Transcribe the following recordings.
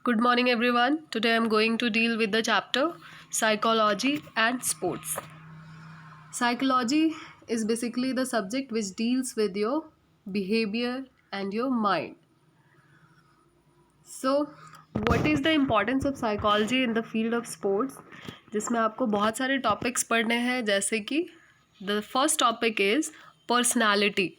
Good morning, everyone. Today I'm going to deal with the chapter Psychology and Sports. Psychology is basically the subject which deals with your behavior and your mind. So, what is the importance of psychology in the field of sports? जिसमें आपको बहुत सारे topics पढ़ने हैं, जैसे कि the first topic is personality.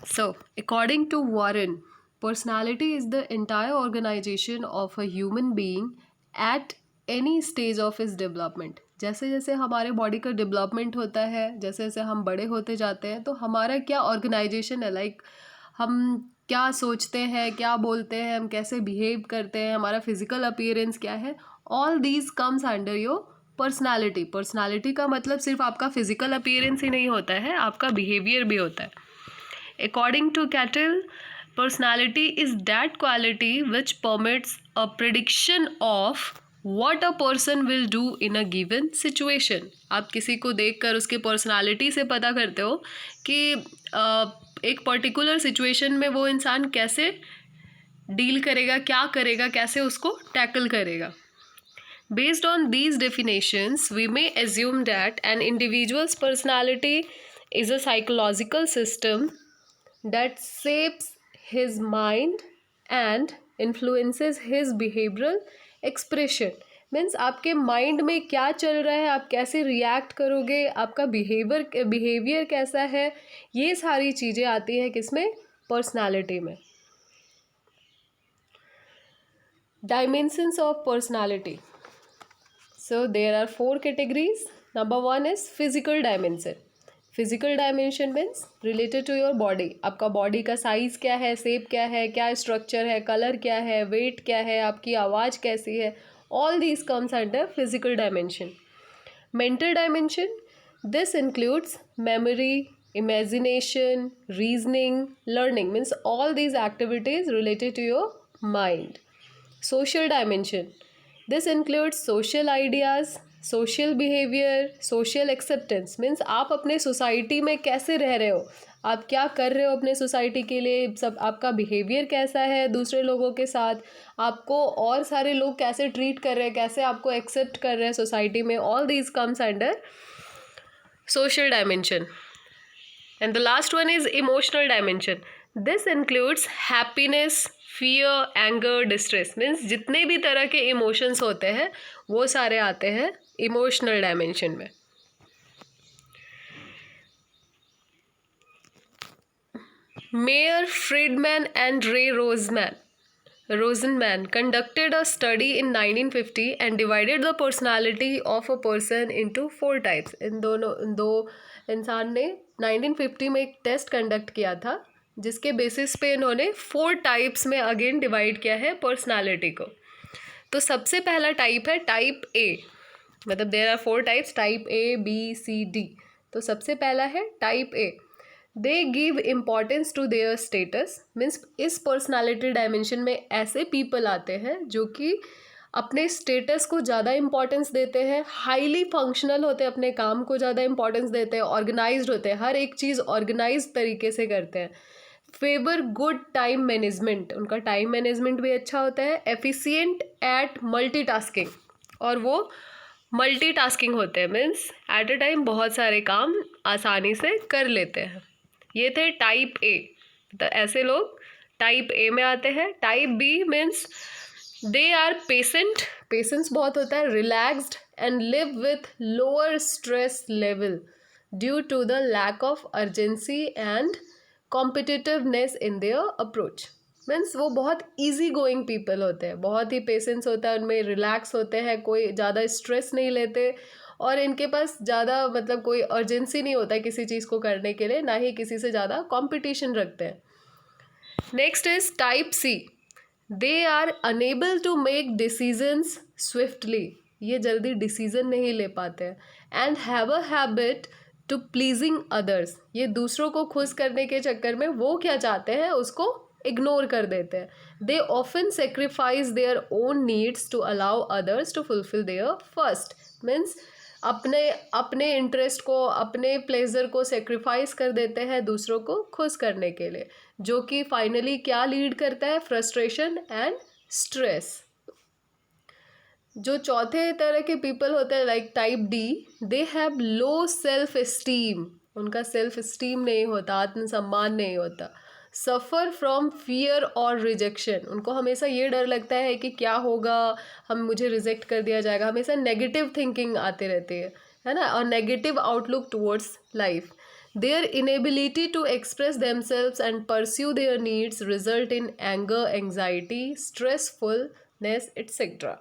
So, according to Warren, personality is the entire organization of a human being at any stage of his development. जैसे जैसे हमारे बॉडी का डेवलपमेंट होता है, जैसे जैसे हम बड़े होते जाते हैं, तो हमारा क्या ऑर्गेनाइजेशन है, लाइक हम क्या सोचते हैं, क्या बोलते हैं, हम कैसे बिहेव करते हैं, हमारा फिजिकल अपीयरेंस क्या है, all these comes under your personality. Personality का मतलब सिर्फ आपका फिजिकल अपीयरेंस ही नहीं होता है, आपका बिहेवियर भी होता है. According to Cattell, personality is that quality which permits a prediction of what a person will do in a given situation. आप किसी को देखकर उसके पर्सनालिटी से पता करते हो कि एक पर्टिकुलर सिचुएशन में वो इंसान कैसे डील करेगा, क्या करेगा, कैसे उसको टैकल करेगा. Based on these definitions, we may assume that an individual's personality is a psychological system that shapes his mind and influences his behavioral expression. Means आपके माइंड में क्या चल रहा है, आप कैसे रिएक्ट करोगे, आपका बिहेवियर कैसा है, ये सारी चीज़ें आती हैं किसमें, पर्सनालिटी में. Dimensions of personality. So there are 4 categories. Number 1 is physical dimension. Physical dimension means related to your body. आपका बॉडी का साइज़ क्या है, शेप क्या है, क्या स्ट्रक्चर है, कलर क्या है, वेट क्या है, आपकी आवाज़ कैसी है, all these comes under physical dimension. Mental dimension. This includes memory, imagination, reasoning, learning. Means all these activities related to your mind. Social dimension. This includes social ideas, social behaviour, social acceptance. Means आप अपने society में कैसे रह रहे हो, आप क्या कर रहे हो अपने सोसाइटी के लिए, सब आपका बिहेवियर कैसा है दूसरे लोगों के साथ, आपको और सारे लोग कैसे ट्रीट कर रहे हैं, कैसे आपको एक्सेप्ट कर रहे हैं सोसाइटी में. All these comes under social dimension. And the last one is emotional dimension. This includes happiness, fear, anger, distress. Means जितने भी तरह के इमोशंस होते हैं वो सारे आते हैं इमोशनल डायमेंशन में. मेयर फ्रीडमैन एंड रे रोजनमैन conducted a study in 1950 and divided the personality of a person into 4 types. इन दो इंसान ने 1950 में एक टेस्ट कंडक्ट किया था, जिसके बेसिस पे इन्होंने 4 टाइप्स में अगेन डिवाइड किया है पर्सनालिटी को. तो सबसे पहला टाइप है टाइप ए. मतलब there are 4 types, type A, B, C, D. तो सबसे पहला है type A. They give importance to their status. Means इस पर्सनालिटी डायमेंशन में ऐसे पीपल आते हैं जो कि अपने स्टेटस को ज़्यादा इम्पॉर्टेंस देते हैं, हाईली फंक्शनल होते हैं, अपने काम को ज़्यादा इम्पॉर्टेंस देते हैं, ऑर्गेनाइज्ड होते हैं, हर एक चीज़ ऑर्गेनाइज तरीके से करते हैं. Favour good time management. उनका टाइम मैनेजमेंट भी अच्छा होता है. Efficient at multitasking. और वो मल्टीटास्किंग होते हैं. मीन्स एट अ टाइम बहुत सारे काम आसानी से कर लेते हैं. ये थे टाइप ए. तो ऐसे लोग टाइप ए में आते हैं. Type B means they are patience बहुत होता है, relaxed and live with lower stress level due to the lack of urgency and competitiveness in their approach. Means वो बहुत ईजी गोइंग पीपल होते हैं, बहुत ही पेशेंस होता है उनमें, रिलैक्स होते हैं, कोई ज़्यादा स्ट्रेस नहीं लेते, और इनके पास ज़्यादा मतलब कोई अर्जेंसी नहीं होता है किसी चीज़ को करने के लिए, ना ही किसी से ज़्यादा कंपटीशन रखते हैं. Next is type C. They are unable to make decisions swiftly. ये जल्दी डिसीजन नहीं ले पाते हैं. And have a habit to pleasing others. ये दूसरों को खुश करने के चक्कर में वो क्या चाहते हैं उसको इग्नोर कर देते हैं. They often sacrifice their own needs to allow others to fulfil their first. Means अपने इंटरेस्ट को, अपने प्लेजर को सेक्रीफाइस कर देते हैं दूसरों को खुश करने के लिए, जो कि फाइनली क्या लीड करता है, फ्रस्ट्रेशन एंड स्ट्रेस। जो चौथे तरह के पीपल होते हैं like type D, they have low self esteem, उनका सेल्फ एस्टीम नहीं होता, आत्मसम्मान नहीं होता। सफ़र फ्रॉम फियर और रिजेक्शन, उनको हमेशा ये डर लगता है कि क्या होगा, मुझे रिजेक्ट कर दिया जाएगा, हमेशा नेगेटिव थिंकिंग आती रहती है ना, और negative outlook towards life. Their inability to express themselves and pursue their needs result in anger, anxiety, stressfulness etcetera.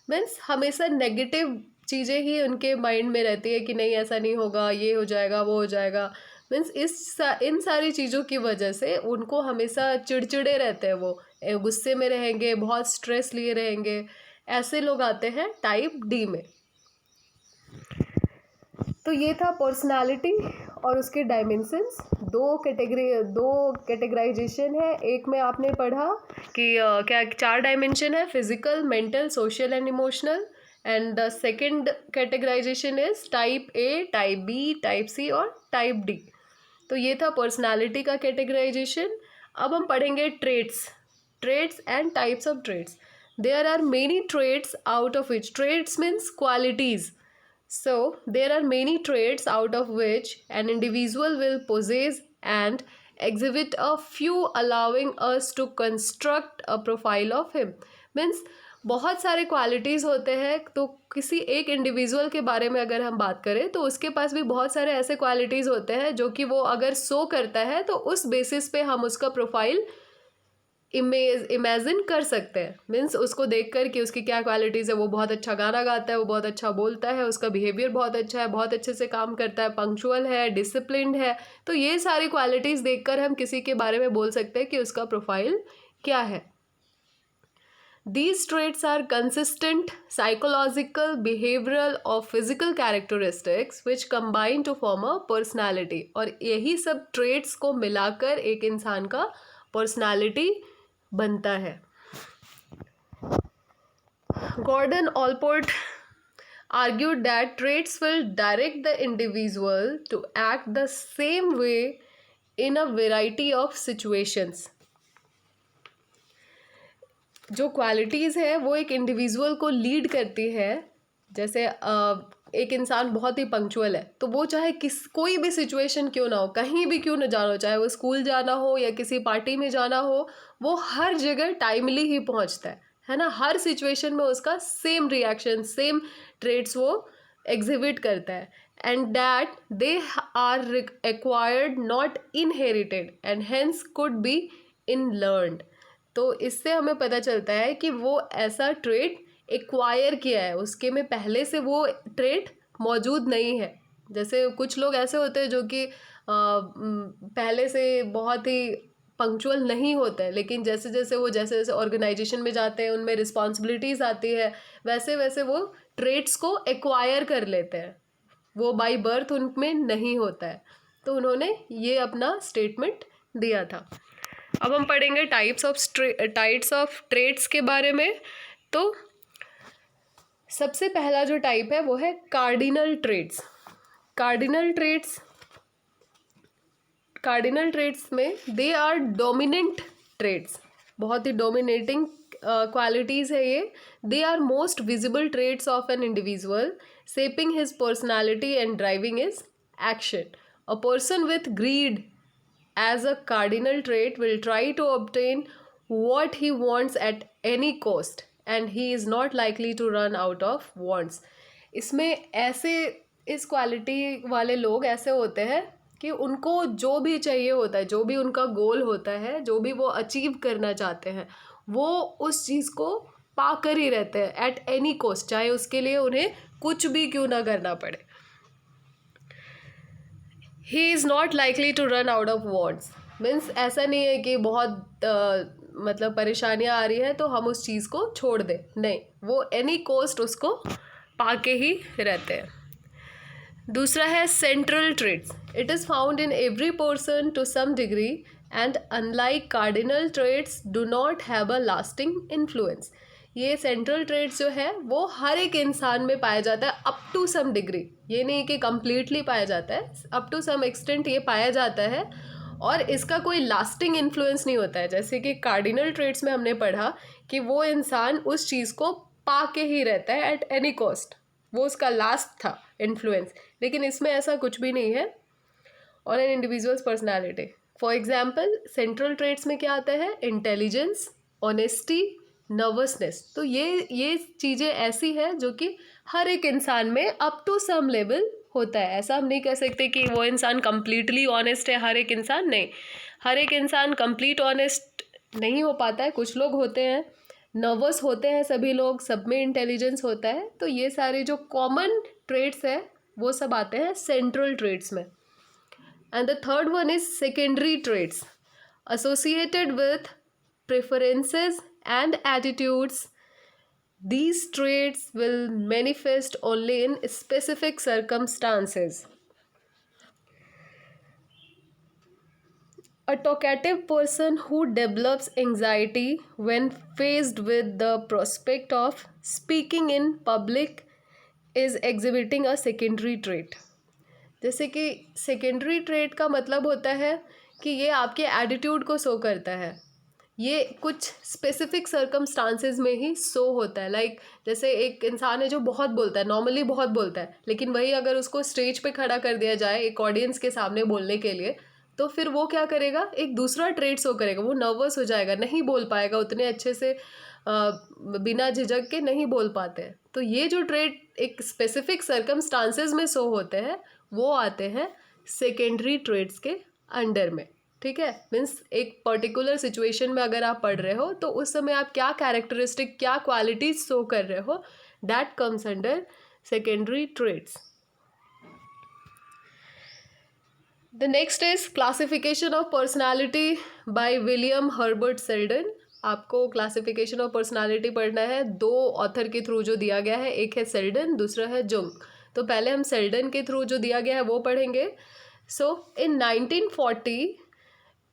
Means हमेशा नेगेटिव चीज़ें ही उनके माइंड में रहती है कि नहीं ऐसा नहीं होगा, ये हो जाएगा, वो हो जाएगा। मीन्स इन सारी चीज़ों की वजह से उनको हमेशा चिड़चिड़े रहते हैं, वो गुस्से में रहेंगे, बहुत स्ट्रेस लिए रहेंगे। ऐसे लोग आते हैं टाइप डी में। तो ये था पर्सनालिटी और उसके डायमेंशंस। दो कैटेगराइजेशन है। एक में आपने पढ़ा कि क्या 4 डायमेंशन है, physical, mental, social and emotional. And the second categorisation is type A, type B, type C और टाइप डी। तो ये था पर्सनालिटी का कैटेगराइजेशन। अब हम पढ़ेंगे traits and types of traits. There are many traits out of which, traits means qualities. So, there are many traits out of which an individual will possess and exhibit a few, allowing us to construct a profile of him. Means बहुत सारे qualities होते हैं। तो किसी एक individual के बारे में अगर हम बात करें तो उसके पास भी बहुत सारे ऐसे क्वालिटीज़ होते हैं जो कि वो अगर शो करता है तो उस बेसिस पे हम उसका प्रोफाइल इमेजिन कर सकते हैं। मीन्स उसको देखकर कि उसकी क्या क्वालिटीज़ है, वो बहुत अच्छा गाना गाता है, वो बहुत अच्छा बोलता है, उसका बिहेवियर बहुत अच्छा है, बहुत अच्छे से काम करता है, पंक्चुअल है, डिसिप्लिन्ड है। तो ये सारी क्वालिटीज़ देखकर हम किसी के बारे में बोल सकते हैं कि उसका प्रोफाइल क्या है। These traits are consistent psychological, behavioral or physical characteristics which combine to form a personality। और यही सब traits को मिलाकर एक इंसान का personality बनता है। Gordon Allport argued that traits will direct the individual to act the same way in a variety of situations। जो क्वालिटीज़ है वो एक इंडिविजुअल को लीड करती है। जैसे एक इंसान बहुत ही पंक्चुअल है तो वो चाहे कोई भी सिचुएशन क्यों ना हो, कहीं भी क्यों ना जाना हो, चाहे वो स्कूल जाना हो या किसी पार्टी में जाना हो, वो हर जगह टाइमली ही पहुंचता है ना। हर सिचुएशन में उसका सेम रिएक्शन, सेम ट्रेट्स वो एग्जिबिट करता है। And that they are acquired not inherited and hence could be unlearned. तो इससे हमें पता चलता है कि वो ऐसा ट्रेट एक्वायर किया है, उसके में पहले से वो ट्रेट मौजूद नहीं है। जैसे कुछ लोग ऐसे होते हैं जो कि पहले से बहुत ही पंक्चुअल नहीं होते हैं, लेकिन जैसे जैसे ऑर्गेनाइजेशन में जाते हैं, उनमें रिस्पॉन्सिबिलिटीज़ आती है, वैसे वैसे वो ट्रेट्स को एक्वायर कर लेते हैं, वो बाय बर्थ उनमें नहीं होता है। तो उन्होंने ये अपना स्टेटमेंट दिया था। अब हम पढ़ेंगे टाइप्स ऑफ ट्रेट्स के बारे में। तो सबसे पहला जो टाइप है वो है कार्डिनल ट्रेट्स। कार्डिनल ट्रेट्स में दे आर डोमिनेंट ट्रेट्स, बहुत ही डोमिनेटिंग क्वालिटीज़ है ये। They are most visible traits of an individual, shaping his personality and driving his action. A person with greed as a cardinal trait will try to obtain what he wants at any cost and he is not likely to run out of wants। इसमें ऐसे इस quality वाले लोग ऐसे होते हैं कि उनको जो भी चाहिए होता है, जो भी उनका गोल होता है, जो भी वो अचीव करना चाहते हैं, वो उस चीज़ को पाकर ही रहते हैं एट एनी कॉस्ट, चाहे उसके लिए उन्हें कुछ भी क्यों ना करना पड़े। He is not likely to run out of wants. Means ऐसा नहीं है कि बहुत मतलब परेशानियाँ आ रही हैं तो हम उस चीज़ को छोड़ दें, नहीं, वो एनी कॉस्ट उसको पाके ही रहते हैं। दूसरा है central traits. It is found in every person to some degree and unlike cardinal traits do not have a lasting influence. ये सेंट्रल ट्रेट्स जो है वो हर एक इंसान में पाया जाता है अप टू सम डिग्री, ये नहीं कि कम्प्लीटली पाया जाता है, अप टू सम एक्सटेंट ये पाया जाता है। और इसका कोई लास्टिंग इन्फ्लुएंस नहीं होता है। जैसे कि कार्डिनल ट्रेट्स में हमने पढ़ा कि वो इंसान उस चीज़ को पा के ही रहता है एट एनी कॉस्ट, वो उसका लास्ट था इन्फ्लुएंस। लेकिन इसमें ऐसा कुछ भी नहीं है on an individuals personality. For example central traits में क्या आता है, इंटेलिजेंस, ऑनेस्टी, नर्वसनेस। तो ये चीज़ें ऐसी हैं जो कि हर एक इंसान में अप टू सम लेवल होता है। ऐसा हम नहीं कह सकते कि वो इंसान कंप्लीटली ऑनेस्ट है, हर एक इंसान नहीं, हर एक इंसान कंप्लीट ऑनेस्ट नहीं हो पाता है। कुछ लोग होते हैं, नर्वस होते हैं सभी लोग, सब में इंटेलिजेंस होता है। तो ये सारे जो कॉमन ट्रेट्स हैं वो सब आते हैं सेंट्रल ट्रेट्स में। And the third one is secondary traits associated with preferences and attitudes. These traits will manifest only in specific circumstances. A talkative person who develops anxiety when faced with the prospect of speaking in public is exhibiting a secondary trait. जैसे कि secondary trait का मतलब होता है कि ये आपके attitude को शो करता है। ये कुछ स्पेसिफिक सर्कमस्टांसेस में ही शो होता है। लाइक जैसे एक इंसान है जो बहुत बोलता है, नॉर्मली बहुत बोलता है, लेकिन वही अगर उसको स्टेज पे खड़ा कर दिया जाए एक ऑडियंस के सामने बोलने के लिए, तो फिर वो क्या करेगा, एक दूसरा ट्रेट शो करेगा। वो नर्वस हो जाएगा, नहीं बोल पाएगा उतने अच्छे से, बिना झिझक के नहीं बोल पाते हैं। तो ये जो ट्रेट एक स्पेसिफिक सर्कमस्टांसेस में शो होते हैं वो आते हैं सेकेंडरी ट्रेट्स के अंडर में। ठीक है, मीन्स एक पर्टिकुलर सिचुएशन में अगर आप पढ़ रहे हो तो उस समय आप क्या कैरेक्टरिस्टिक, क्या क्वालिटीज शो कर रहे हो, that comes under secondary traits. The next is classification of personality by William Herbert Seldon. आपको क्लासिफिकेशन ऑफ पर्सनालिटी पढ़ना है, दो ऑथर के थ्रू जो दिया गया है, एक है सेल्डन, दूसरा है जुंग। तो पहले हम सेल्डन के थ्रू जो दिया गया है वो पढ़ेंगे। सो इन 1940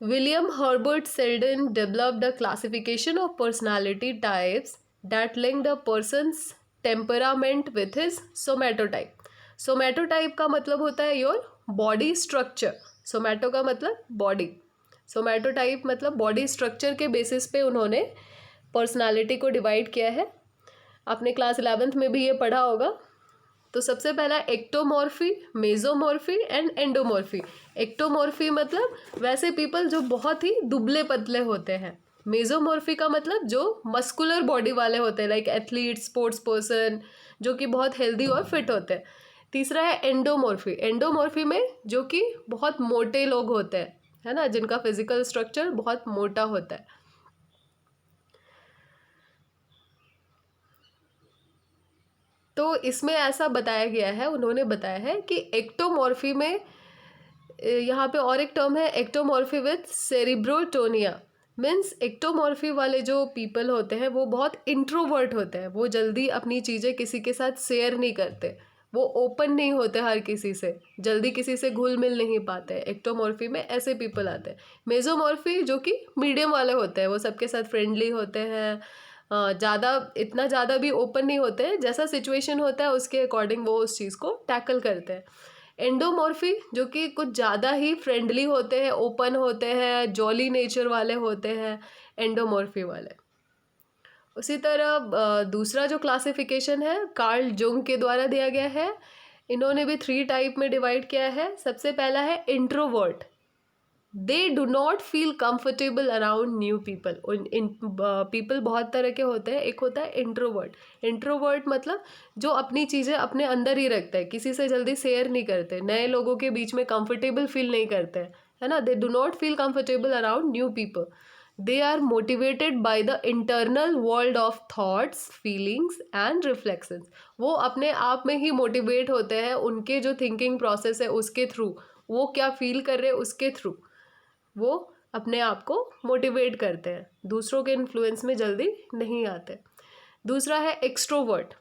William Herbert Selden developed a classification of personality types that linked a person's temperament with his somatotype. Somatotype का मतलब होता है योर बॉडी स्ट्रक्चर। सोमैटो का मतलब बॉडी, सोमैटोटाइप मतलब बॉडी स्ट्रक्चर के बेसिस पे उन्होंने पर्सनालिटी को डिवाइड किया है। आपने क्लास 11th में भी ये पढ़ा होगा। तो सबसे पहला एक्टोमॉर्फी, मेजोमॉर्फी एंड एंडोमॉर्फी। एक्टोमॉर्फी मतलब वैसे पीपल जो बहुत ही दुबले पतले होते हैं। मेजोमॉर्फी का मतलब जो मस्कुलर बॉडी वाले होते हैं, लाइक एथलीट, स्पोर्ट्स पर्सन, जो कि बहुत हेल्दी और फिट होते हैं। तीसरा है एंडोमॉर्फी। एंडोमॉर्फी में जो कि बहुत मोटे लोग होते हैं, है ना, जिनका फिजिकल स्ट्रक्चर बहुत मोटा होता है। तो इसमें ऐसा बताया गया है, उन्होंने बताया है कि एक्टोमॉर्फी में, यहाँ पे और एक टर्म है एक्टोमॉर्फी विथ सेरिब्रोटोनिया। मीन्स एक्टोमॉर्फी वाले जो पीपल होते हैं वो बहुत इंट्रोवर्ट होते हैं, वो जल्दी अपनी चीज़ें किसी के साथ शेयर नहीं करते, वो ओपन नहीं होते, हर किसी से जल्दी किसी से घुल मिल नहीं पाते। एक्टोमॉर्फी में ऐसे पीपल आते हैं। मेजोमॉर्फी जो कि मीडियम वाले होते हैं, वो सबके साथ फ्रेंडली होते हैं, ज़्यादा, इतना ज़्यादा भी ओपन नहीं होते हैं, जैसा सिचुएशन होता है उसके अकॉर्डिंग वो उस चीज़ को टैकल करते हैं। एंडोमॉर्फी जो कि कुछ ज़्यादा ही फ्रेंडली होते हैं, ओपन होते हैं, जॉली नेचर वाले होते हैं एंडोमॉर्फी वाले। उसी तरह दूसरा जो क्लासिफिकेशन है कार्ल जुंग के द्वारा दिया गया है। इन्होंने भी 3 टाइप में डिवाइड किया है। सबसे पहला है introvert. They do not feel comfortable around new people. People बहुत तरह के होते हैं। एक होता है इंट्रोवर्ट। इंट्रोवर्ट मतलब जो अपनी चीज़ें अपने अंदर ही रखते हैं, किसी से जल्दी शेयर नहीं करते, नए लोगों के बीच में कंफर्टेबल फील नहीं करते हैं, है ना। They do not feel comfortable around new people. They are motivated by the internal world of thoughts, feelings and reflections. वो अपने आप में ही मोटिवेट होते हैं, उनके जो थिंकिंग प्रोसेस है उसके थ्रू, वो क्या फील कर रहे हैं उसके थ्रू वो अपने आप को मोटिवेट करते हैं, दूसरों के इन्फ्लुएंस में जल्दी नहीं आते। दूसरा है एक्सट्रोवर्ट।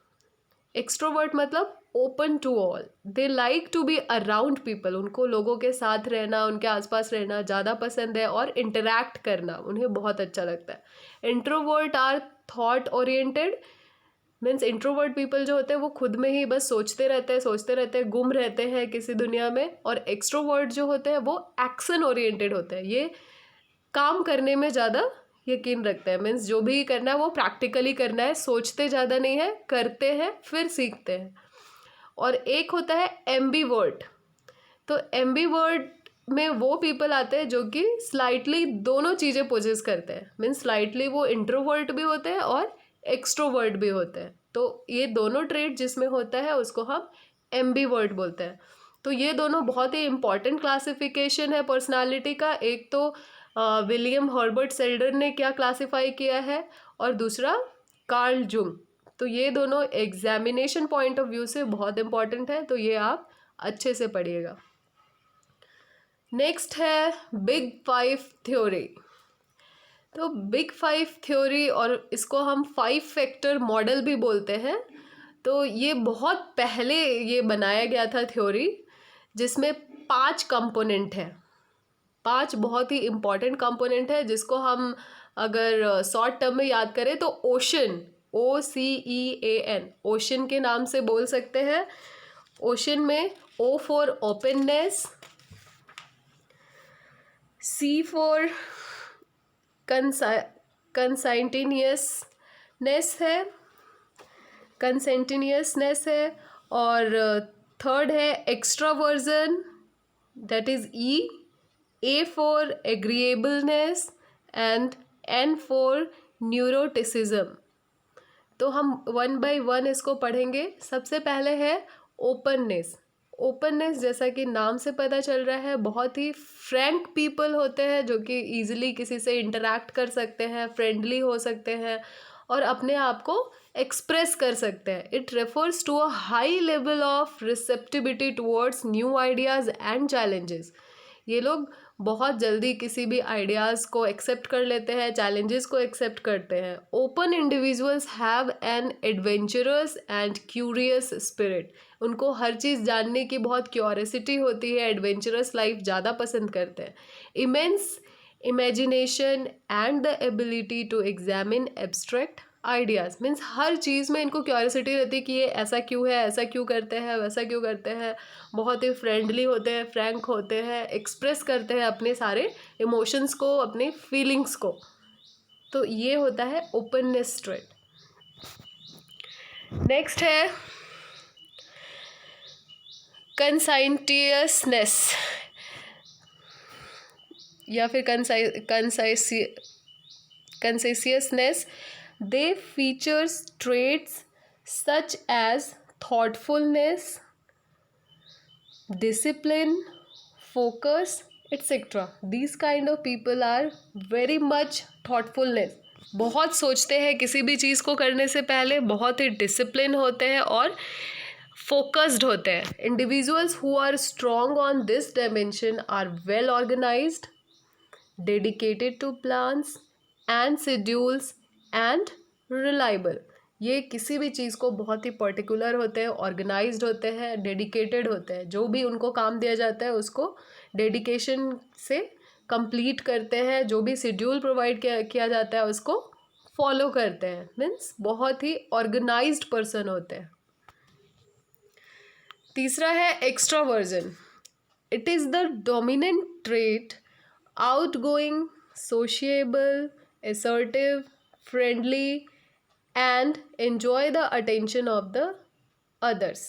एक्सट्रोवर्ट मतलब open to all. They like to be around people. उनको लोगों के साथ रहना, उनके आसपास रहना ज़्यादा पसंद है और इंटरैक्ट करना उन्हें बहुत अच्छा लगता है। Introvert are thought oriented. Means introvert people जो होते हैं वो खुद में ही बस सोचते रहते हैं, गुम रहते हैं किसी दुनिया में। और एक्सट्रोवर्ट जो होते हैं वो एक्शन ओरिएंटेड होते हैं, ये काम करने में ज़्यादा यकीन रखते हैं। मीन्स जो भी करना है वो प्रैक्टिकली करना है, सोचते ज़्यादा नहीं है, करते हैं फिर सीखते हैं। और एक होता है एम्बीवर्ट। तो एम्बीवर्ट में वो पीपल आते हैं जो कि स्लाइटली दोनों चीज़ें पोजेस करते हैं। मीन्स स्लाइटली वो इंट्रोवर्ट भी होते हैं और एक्सट्रोवर्ट भी होते हैं। तो ये दोनों ट्रेड जिसमें होता है उसको हम एम्बीवर्ट बोलते हैं। तो ये दोनों बहुत ही इंपॉर्टेंट क्लासिफिकेशन है पर्सनालिटी का। एक तो विलियम हर्बर्ट सेल्डन ने क्या क्लासिफाई किया है, और दूसरा कार्ल जुंग। तो ये दोनों एग्जामिनेशन पॉइंट ऑफ व्यू से बहुत इंपॉर्टेंट है, तो ये आप अच्छे से पढ़िएगा। नेक्स्ट है बिग फाइव थ्योरी। तो बिग फाइव थ्योरी, और इसको हम 5 फैक्टर मॉडल भी बोलते हैं। तो ये बहुत पहले ये बनाया गया था थ्योरी, जिसमें 5 कंपोनेंट है। 5 बहुत ही इम्पॉर्टेंट कंपोनेंट है, जिसको हम अगर शॉर्ट टर्म में याद करें तो ओशन, OCEAN, ओशन के नाम से बोल सकते हैं। ओशन में O for openness, C for conscientiousness है, और थर्ड है extraversion, that is A for agreeableness, and N for neuroticism. तो हम 1 बाय 1 इसको पढ़ेंगे। सबसे पहले है ओपननेस। ओपननेस जैसा कि नाम से पता चल रहा है, बहुत ही फ्रैंक पीपल होते हैं जो कि ईजिली किसी से इंटरेक्ट कर सकते हैं, फ्रेंडली हो सकते हैं और अपने आप को एक्सप्रेस कर सकते हैं। It refers to a high level of receptivity towards new ideas and challenges. ये लोग बहुत जल्दी किसी भी आइडियाज़ को एक्सेप्ट कर लेते हैं, चैलेंजेस को एक्सेप्ट करते हैं। Open individuals have an adventurous and curious spirit. उनको हर चीज़ जानने की बहुत क्यूरियोसिटी होती है, एडवेंचरस लाइफ ज़्यादा पसंद करते हैं। Immense imagination and the ability to examine abstract ideas. Means हर चीज़ में इनको क्यूरियोसिटी रहती है कि ये ऐसा क्यों है, ऐसा क्यों करते हैं, वैसा क्यों करते हैं। बहुत ही फ्रेंडली होते हैं, फ्रैंक होते हैं, एक्सप्रेस करते हैं अपने सारे इमोशंस को, अपने फीलिंग्स को। तो ये होता है ओपननेस ट्रेट। नेक्स्ट है कंसाइंटियसनेस या फिर conscientiousness. They features traits such as thoughtfulness, discipline, focus, etc. These kind of people are very much thoughtfulness. बहुत सोचते हैं किसी भी चीज़ को करने से पहले, बहुत ही डिसिप्लिन होते हैं और फोकस्ड होते हैं। Individuals who are strong on this dimension are well organised, dedicated to plans and schedules and reliable. ये किसी भी चीज़ को बहुत ही पर्टिकुलर होते हैं, ऑर्गेनाइज्ड होते हैं, डेडिकेटेड होते हैं। जो भी उनको काम दिया जाता है उसको डेडिकेशन से कंप्लीट करते हैं। जो भी शेड्यूल प्रोवाइड किया जाता है उसको फॉलो करते हैं। मीन्स बहुत ही ऑर्गेनाइज्ड पर्सन होते हैं। तीसरा है extraversion. It is the dominant trait, outgoing, sociable, assertive, friendly and enjoy the attention of the others।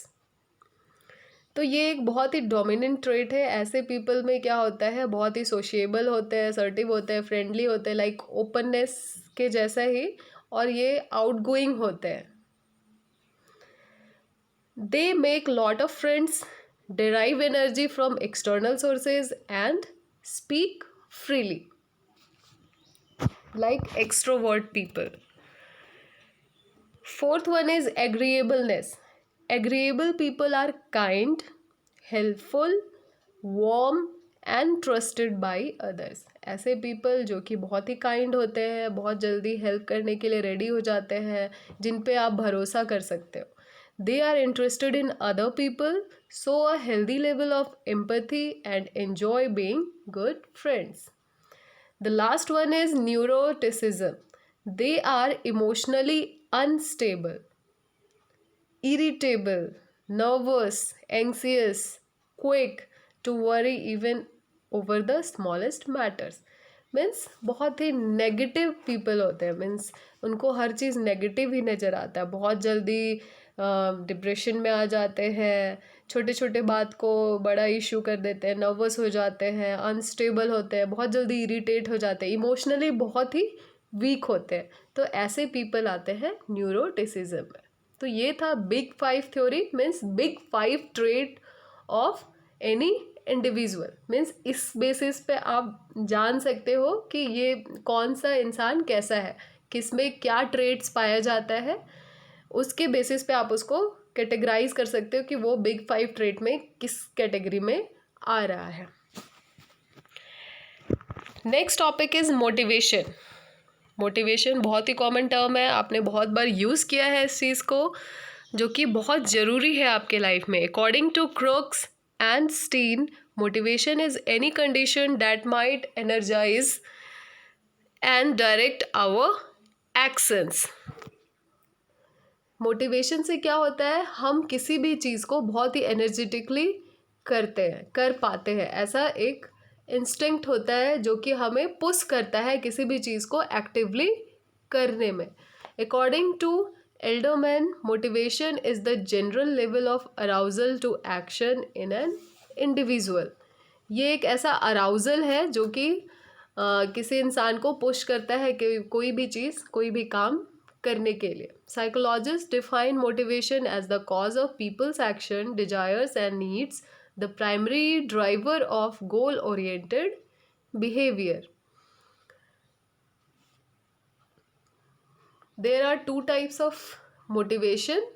तो ये एक बहुत ही डोमिनेंट ट्रेट है। ऐसे पीपल में क्या होता है, बहुत ही सोशिएबल होते हैं, असर्टिव होते हैं, फ्रेंडली होते हैं, लाइक ओपननेस के जैसा ही, और ये आउटगोइंग होते हैं। They make lot of friends, derive energy from external sources and speak freely like extrovert people. Fourth one is agreeableness. Agreeable people are kind, helpful, warm and trusted by others. ऐसे people जो कि बहुत ही kind होते हैं, बहुत जल्दी help करने के लिए ready हो जाते हैं, जिन पे आप भरोसा कर सकते हो। They are interested in other people, show a healthy level of empathy and enjoy being good friends. The last one is neuroticism. They are emotionally unstable. irritable, nervous, anxious, quick to worry even over the smallest matters. Means बहुत ही negative people होते हैं, means उनको हर चीज़ negative ही नज़र आता है, बहुत जल्दी depression में आ जाते हैं, छोटे छोटे बात को बड़ा इशू कर देते हैं, नर्वस हो जाते हैं, अनस्टेबल होते हैं, बहुत जल्दी इरिटेट हो जाते हैं, इमोशनली बहुत ही वीक होते हैं. तो ऐसे पीपल आते हैं न्यूरोटिसिज्म में. तो ये था big 5 theory, means big 5 trait of any individual. Means इस बेसिस पे आप जान सकते हो कि ये कौन सा इंसान कैसा है, किस में क्या ट्रेट्स पाया जाता है. उसके बेसिस पे आप उसको कैटेगराइज कर सकते हो कि वो बिग 5 ट्रेट में किस कैटेगरी में आ रहा है. Next topic is motivation. Motivation बहुत ही कॉमन टर्म है, आपने बहुत बार यूज़ किया है इस चीज़ को, जो कि बहुत ज़रूरी है आपके लाइफ में. According to Crooks and Stein, motivation is any condition that might energize and direct our actions. Motivation से क्या होता है, हम किसी भी चीज़ को बहुत ही एनर्जेटिकली कर पाते हैं. ऐसा एक इंस्टिंक्ट होता है जो कि हमें पुश करता है किसी भी चीज़ को एक्टिवली करने में. According to Alderman, motivation is the general level of arousal to action in an individual. ये एक ऐसा अराउजल है जो कि किसी इंसान को पुश करता है कि कोई भी चीज़, कोई भी काम करने के लिए. Psychologist define motivation as the cause of people's action, desires and needs, the primary driver of goal-oriented behavior. There are two types of motivation.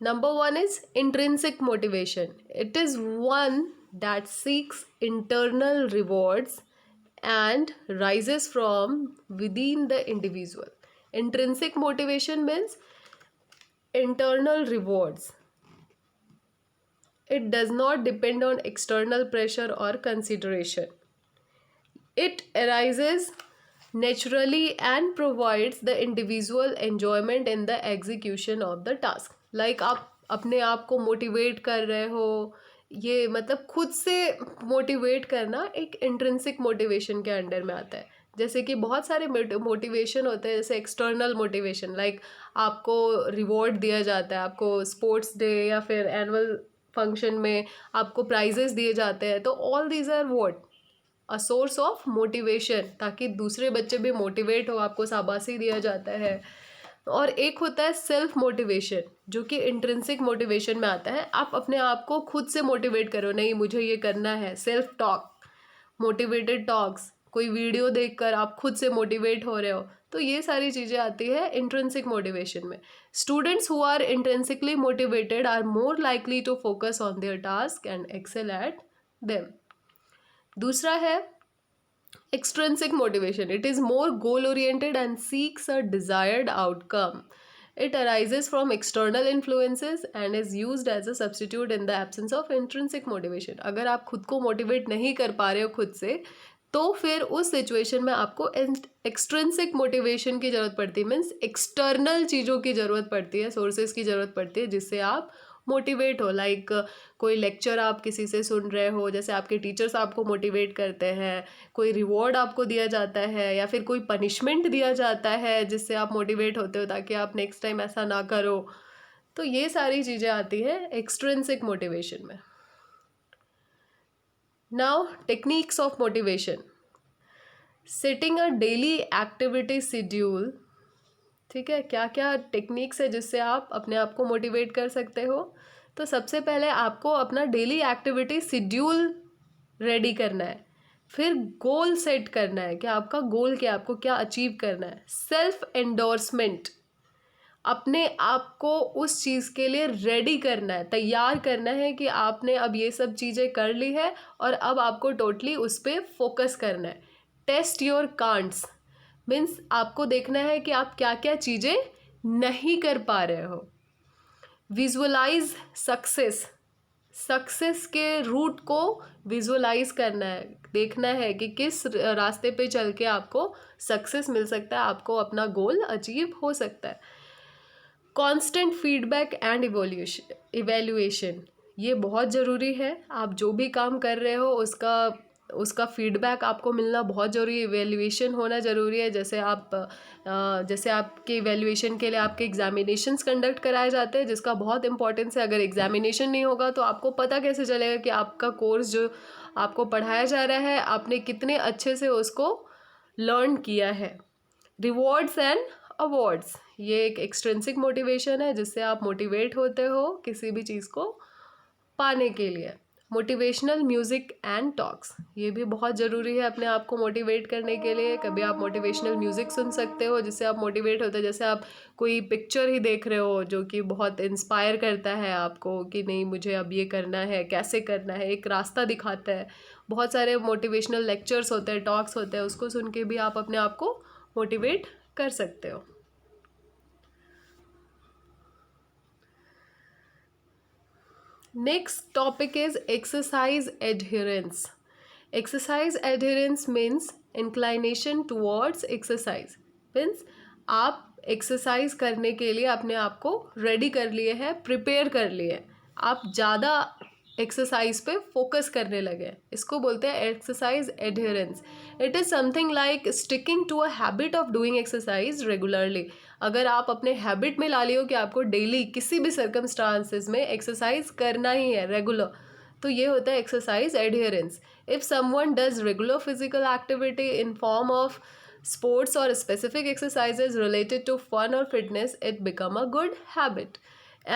Number one is intrinsic motivation. It is one that seeks internal rewards and rises from within the individual. Intrinsic motivation means internal rewards. It does not depend on external pressure or consideration. It arises naturally and provides the individual enjoyment in the execution of the task. Like आप अपने आप को motivate कर रहे हो, ये मतलब खुद से मोटिवेट करना एक इंट्रिंसिक मोटिवेशन के अंडर में आता है. जैसे कि बहुत सारे मोटिवेशन होते हैं, जैसे एक्सटर्नल मोटिवेशन, लाइक आपको रिवॉर्ड दिया जाता है, आपको स्पोर्ट्स डे या फिर एनुअल फंक्शन में आपको प्राइजेस दिए जाते हैं. तो all these are what, a source of motivation, ताकि दूसरे बच्चे भी मोटिवेट हो, आपको शाबाशी दिया जाता है. और एक होता है सेल्फ मोटिवेशन, जो कि इंट्रिंसिक मोटिवेशन में आता है. आप अपने आप को खुद से मोटिवेट करो, नहीं मुझे ये करना है. सेल्फ टॉक, मोटिवेटेड टॉक्स, कोई वीडियो देखकर आप खुद से मोटिवेट हो रहे हो. तो ये सारी चीज़ें आती है इंट्रिंसिक मोटिवेशन में. Students who are intrinsically motivated are more likely to focus on their task and excel at them. दूसरा है extrinsic motivation. It is more goal oriented and seeks a desired outcome. It arises from external influences and is used as a substitute in the absence of intrinsic motivation. अगर आप खुद को motivate नहीं कर पा रहे हो खुद से, तो फिर उस सिचुएशन में आपको एक्सट्रिंसिक मोटिवेशन की ज़रूरत पड़ती है. मीन्स एक्सटर्नल चीज़ों की ज़रूरत पड़ती है, सोर्सेज की ज़रूरत पड़ती है जिससे आप मोटिवेट हो. लाइक कोई लेक्चर आप किसी से सुन रहे हो, जैसे आपके टीचर्स आपको मोटिवेट करते हैं, कोई रिवॉर्ड आपको दिया जाता है या फिर कोई पनिशमेंट दिया जाता है जिससे आप मोटिवेट होते हो ताकि आप नेक्स्ट टाइम ऐसा ना करो. तो ये सारी चीज़ें आती हैं एक्सट्रिंसिक मोटिवेशन में. Now techniques of motivation. Setting a daily activity schedule. ठीक है, क्या क्या टेक्निक्स है जिससे आप अपने आप को मोटिवेट कर सकते हो. तो सबसे पहले आपको अपना डेली एक्टिविटी शेड्यूल रेडी करना है. फिर गोल सेट करना है कि आपका गोल क्या है, आपको क्या अचीव करना है. सेल्फ एंडोर्समेंट, अपने आप को उस चीज़ के लिए रेडी करना है, तैयार करना है कि आपने अब ये सब चीज़ें कर ली है और अब आपको टोटली उस पर फोकस करना है. टेस्ट योर कांट्स, मीन्स आपको देखना है कि आप क्या क्या चीज़ें नहीं कर पा रहे हो. विजुअलाइज सक्सेस, सक्सेस के रूट को विजुअलाइज करना है, देखना है कि किस रास्ते पे चल के आपको सक्सेस मिल सकता है, आपको अपना गोल अचीव हो सकता है. कांस्टेंट फीडबैक एंड इवैल्यूएशन, ये बहुत ज़रूरी है। आप जो भी काम कर रहे हो उसका फीडबैक आपको मिलना बहुत ज़रूरी है, इवैल्यूएशन होना ज़रूरी है। जैसे आपके इवैल्यूएशन के लिए आपके एग्जामिनेशंस कंडक्ट कराए जाते हैं, जिसका बहुत इंपॉर्टेंस है। अगर एग्जामिनेशन नहीं होगा तो आपको पता कैसे चलेगा कि आपका कोर्स जो आपको पढ़ाया जा रहा है आपने कितने अच्छे से उसको लर्न किया है। रिवॉर्ड्स एंड अवार्ड्स, ये एक एक्सट्रिंसिक मोटिवेशन है जिससे आप मोटिवेट होते हो किसी भी चीज़ को पाने के लिए। मोटिवेशनल म्यूज़िक एंड टॉक्स, ये भी बहुत ज़रूरी है अपने आप को मोटिवेट करने के लिए। कभी आप मोटिवेशनल म्यूज़िक सुन सकते हो जिससे आप मोटिवेट होते हैं। जैसे आप कोई पिक्चर ही देख रहे हो जो कि बहुत इंस्पायर करता है आपको कि नहीं मुझे अब ये करना है, कैसे करना है, एक रास्ता दिखाता है। बहुत सारे मोटिवेशनल लेक्चर्स होते हैं, टॉक्स होते हैं, उसको सुन के भी आप अपने आप को मोटिवेट कर सकते हो। Next topic is exercise adherence. Exercise adherence means inclination towards exercise. Means आप एक्सरसाइज करने के लिए अपने आप को रेडी कर लिए हैं, प्रिपेयर कर लिए, आप ज़्यादा एक्सरसाइज पे फोकस करने लगे। इसको बोलते हैं exercise adherence. It is something like sticking to a habit of doing exercise regularly. अगर आप अपने हैबिट में ला लियो कि आपको डेली किसी भी सर्कमस्टांसेस में एक्सरसाइज करना ही है रेगुलर, तो ये होता है exercise adherence. If someone does regular physical activity in form of sports or specific exercises related to fun or fitness, it become a good habit.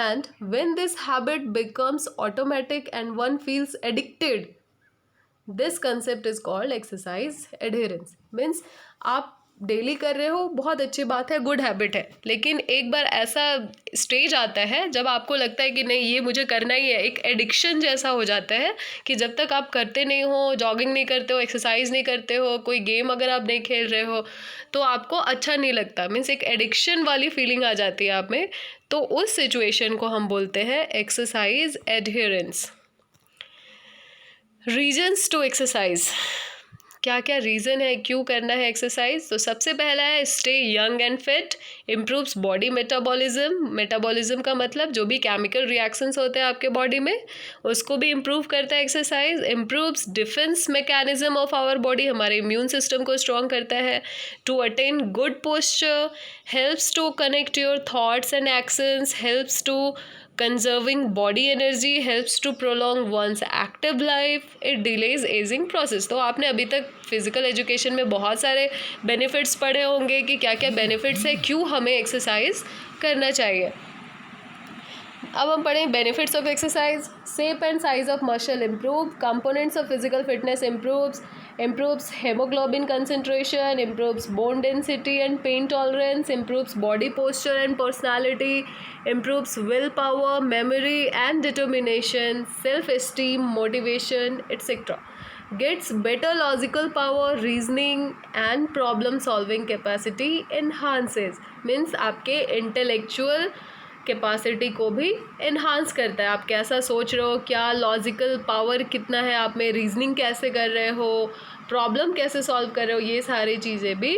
And when this habit becomes automatic and one feels addicted, this concept is called exercise adherence. Means आप daily कर रहे हो, बहुत अच्छी बात है, good habit है, लेकिन एक बार ऐसा स्टेज आता है जब आपको लगता है कि नहीं ये मुझे करना ही है, एक एडिक्शन जैसा हो जाता है कि जब तक आप करते नहीं हो, जॉगिंग नहीं करते हो, एक्सरसाइज नहीं करते हो, कोई गेम अगर आप नहीं खेल रहे हो तो आपको अच्छा नहीं लगता। मीन्स एक एडिक्शन वाली फीलिंग आ जाती है आप में, तो उस सिचुएशन को हम बोलते हैं exercise adherence. Reasons to exercise, क्या क्या रीज़न है क्यों करना है एक्सरसाइज? तो सबसे पहला है stay young and fit, improves body metabolism. Metabolism का मतलब जो भी केमिकल रिएक्शंस होते हैं आपके बॉडी में उसको भी इम्प्रूव करता है exercise. Improves defence mechanism of our body, हमारे इम्यून सिस्टम को स्ट्रॉन्ग करता है। To attain good posture, helps to connect your thoughts and actions, helps to conserving body energy, helps to prolong one's active life, it delays aging process। तो आपने अभी तक physical education में बहुत सारे बेनिफिट्स पढ़े होंगे कि क्या क्या बेनिफिट्स है, क्यों हमें एक्सरसाइज करना चाहिए। अब हम पढ़ें benefits of exercise. Shape and size of muscle improve, components of physical fitness improves hemoglobin concentration, improves bone density and pain tolerance, improves body posture and personality, improves willpower, memory and determination, self-esteem, motivation, etc. Gets better logical power, reasoning and problem solving capacity, enhances means आपके intellectual capacity को भी enhance करता है। आप कैसा सोच रहे हो, क्या लॉजिकल पावर कितना है आप में, रीजनिंग कैसे कर रहे हो, प्रॉब्लम कैसे सॉल्व कर रहे हो, ये सारी चीज़ें भी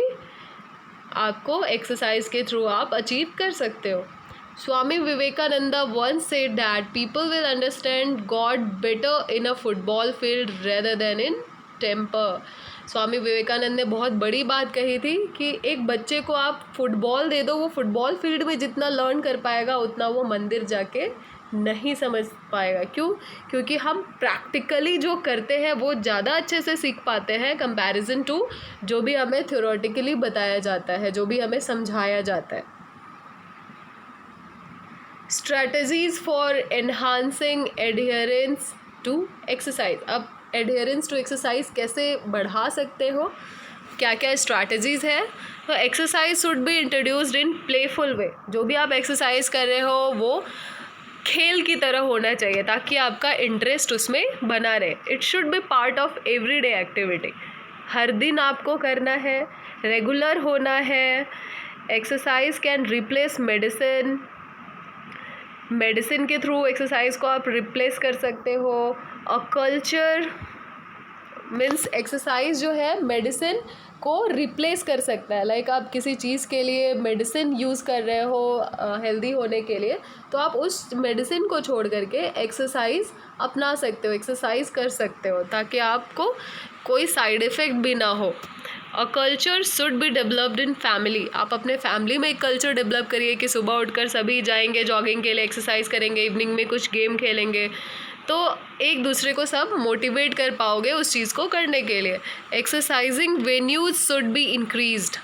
आपको एक्सरसाइज के थ्रू आप अचीव कर सकते हो। स्वामी Vivekananda once said that people will understand God better in a football field rather than in temper। Swami Vivekananda ने बहुत बड़ी बात कही थी कि एक बच्चे को आप फुटबॉल दे दो, वो फुटबॉल फील्ड में जितना लर्न कर पाएगा उतना वो मंदिर जाके नहीं समझ पाएगा। क्यों? क्योंकि हम प्रैक्टिकली जो करते हैं वो ज़्यादा अच्छे से सीख पाते हैं कंपैरिजन टू जो भी हमें थ्योरेटिकली बताया जाता है, जो भी हमें समझाया जाता है। Strategies for enhancing adherence to exercise. अब एडहेरेंस टू एक्सरसाइज कैसे बढ़ा सकते हो, क्या क्या स्ट्रैटेजीज है? तो exercise should be introduced in playful way. जो भी आप एक्सरसाइज कर रहे हो वो खेल की तरह होना चाहिए ताकि आपका इंटरेस्ट उसमें बना रहे। It should be part of everyday activity. हर दिन आपको करना है, रेगुलर होना है। Exercise can replace medicine, medicine के थ्रू एक्सरसाइज को आप रिप्लेस कर सकते हो। अ कल्चर मीन्स एक्सरसाइज जो है मेडिसिन को रिप्लेस कर सकता है। लाइक आप किसी चीज़ के लिए मेडिसिन यूज़ कर रहे हो हेल्दी होने के लिए, तो आप उस मेडिसिन को छोड़ करके एक्सरसाइज अपना सकते हो, एक्सरसाइज कर सकते हो, ताकि आपको कोई साइड इफ़ेक्ट भी ना हो। A culture should be developed in family. आप अपने फैमिली में एक कल्चर डेवलप करिए कि सुबह उठकर सभी जाएंगे जॉगिंग के लिए, एक्सरसाइज करेंगे, इवनिंग में कुछ गेम खेलेंगे, तो एक दूसरे को सब मोटिवेट कर पाओगे उस चीज़ को करने के लिए। Exercising venues should be increased.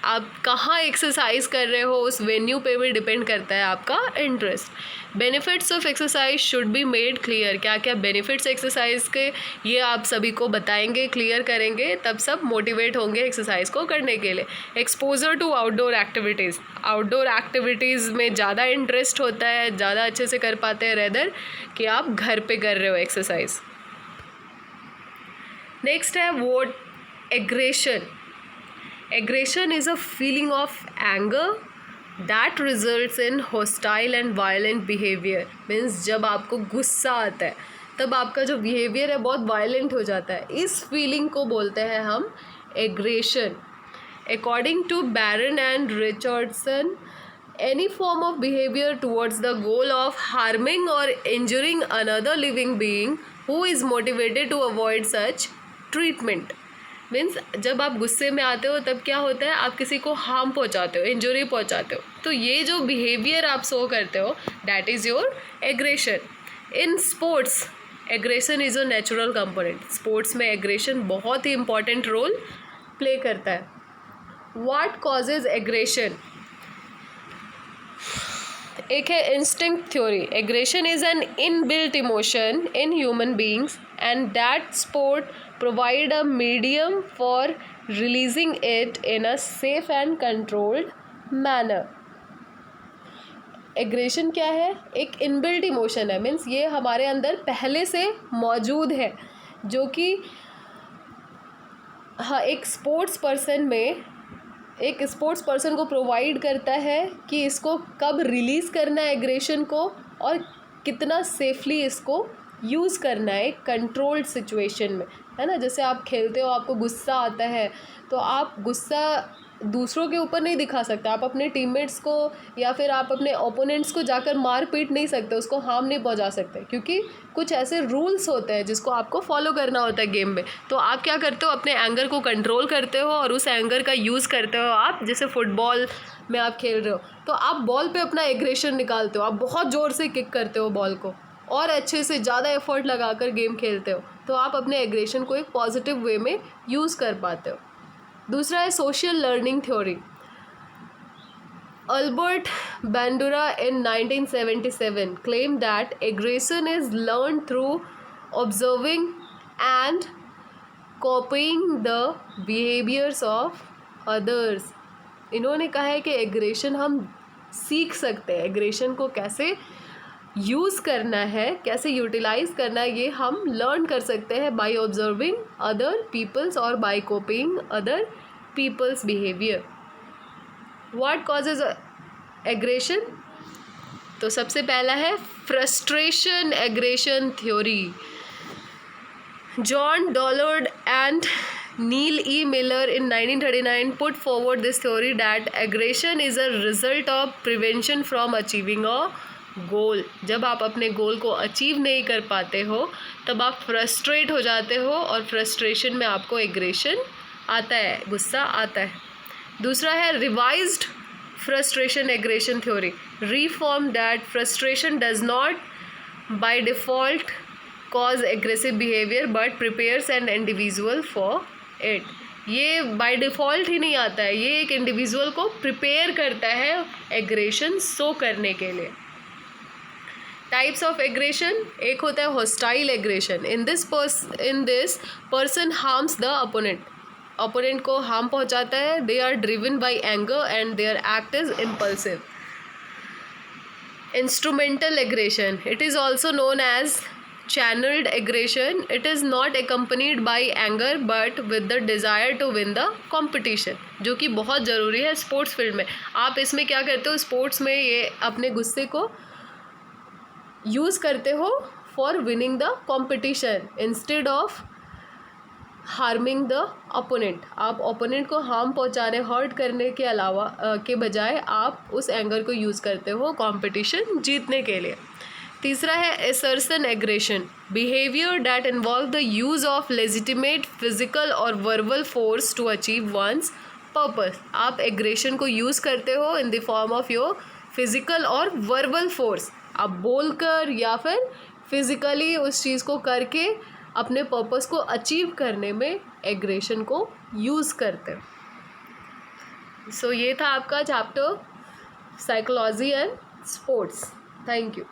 आप कहाँ एक्सरसाइज कर रहे हो उस वेन्यू पे भी डिपेंड करता है आपका interest. Benefits of exercise should be made clear. क्या क्या बेनिफिट्स एक्सरसाइज के, ये आप सभी को बताएंगे, क्लियर करेंगे, तब सब मोटिवेट होंगे एक्सरसाइज को करने के लिए। Exposure to outdoor activities. Outdoor activities में ज़्यादा इंटरेस्ट होता है, ज़्यादा अच्छे से कर पाते हैं रेदर कि आप घर पे कर रहे हो एक्सरसाइज। नेक्स्ट है vote aggression. Aggression is a feeling of anger that results in hostile and violent behavior. Means जब आपको गुस्सा आता है तब आपका जो बिहेवियर है बहुत वायलेंट हो जाता है। इस फीलिंग को बोलते हैं हम aggression. According to Barron and Richardson, any form of behavior towards the goal of harming or injuring another living being who is motivated to avoid such treatment. Means जब आप गुस्से में आते हो तब क्या होता है, आप किसी को हार्म पहुंचाते हो, इंजरी पहुंचाते हो, तो ये जो बिहेवियर आप शो करते हो that is your aggression. In sports aggression is a natural component. Sports में एग्रेशन बहुत ही इंपॉर्टेंट रोल प्ले करता है। What causes aggression? एक है instinct theory. Aggression is an inbuilt emotion in human beings and that sport provide a medium for releasing it in a safe and controlled manner. Aggression क्या है? एक inbuilt emotion है। Means ये हमारे अंदर पहले से मौजूद है, जो कि हाँ एक स्पोर्ट्स पर्सन को प्रोवाइड करता है कि इसको कब रिलीज़ करना है एग्रेशन को, और कितना सेफली इसको यूज़ करना है कंट्रोल्ड सिचुएशन में, है ना। जैसे आप खेलते हो, आपको गुस्सा आता है, तो आप गुस्सा दूसरों के ऊपर नहीं दिखा सकते। आप अपने टीममेट्स को या फिर आप अपने ओपोनेंट्स को जाकर मार पीट नहीं सकते, उसको हार्म नहीं पहुंचा सकते, क्योंकि कुछ ऐसे रूल्स होते हैं जिसको आपको फॉलो करना होता है गेम में। तो आप क्या करते हो, अपने एंगर को कंट्रोल करते हो और उस एंगर का यूज़ करते हो। आप जैसे फुटबॉल में आप खेल रहे हो तो आप बॉल पे अपना एग्रेशन निकालते हो, आप बहुत ज़ोर से किक करते हो बॉल को और अच्छे से ज़्यादा एफर्ट लगाकर गेम खेलते हो, तो आप अपने एग्रेशन को एक पॉजिटिव वे में यूज़ कर पाते हो। दूसरा है social learning theory. Albert Bandura in 1977 claimed that aggression is learned through observing and copying the behaviors of others. इन्होंने कहा है कि एग्रेशन हम सीख सकते हैं, एग्रेशन को कैसे यूज़ करना है, कैसे यूटिलाइज करना है, ये हम लर्न कर सकते हैं बाय ऑब्जर्विंग अदर पीपल्स और by copying other peoples behaviour. What causes aggression? तो सबसे पहला है frustration aggression theory. John Dollard and Neil E. Miller in 1939 put forward this theory that aggression is a result of prevention from achieving a goal. जब आप अपने गोल को achieve नहीं कर पाते हो तब आप फ्रस्ट्रेट हो जाते हो और फ्रस्ट्रेशन में आपको एग्रेशन आता है, गुस्सा आता है। दूसरा है revised frustration aggression theory. Reform that frustration does not by default cause aggressive behavior but prepares an individual for it. ये बाय डिफ़ॉल्ट ही नहीं आता है, ये एक इंडिविजुअल को प्रिपेयर करता है एग्रेशन शो करने के लिए। टाइप्स ऑफ एग्रेशन, एक होता है hostile aggression. In this person harms the opponent को हार्म पहुंचाता है। They are driven by anger and their act is impulsive. Instrumental aggression, it is also known as channeled aggression. It is not accompanied by anger but with the desire to win the competition, जो कि बहुत ज़रूरी है sports field में। आप इसमें क्या करते हो, स्पोर्ट्स में ये अपने गुस्से को यूज़ करते हो for winning the competition instead of harming the opponent, आप ओपोनेंट को हार्म पहुंचाने, हर्ट करने के अलावा के बजाय आप उस एंगर को यूज़ करते हो कंपटीशन जीतने के लिए। तीसरा है assertion aggression, behaviour that involve the use of legitimate physical और verbal force to achieve one's purpose. आप एग्रेशन को यूज़ करते हो in the form of your physical और वर्बल फोर्स, आप बोलकर या फिर फिजिकली उस चीज़ को करके अपने पर्पस को अचीव करने में एग्रेशन को यूज़ करते हैं। सो ये था आपका chapter psychology and sports. Thank you.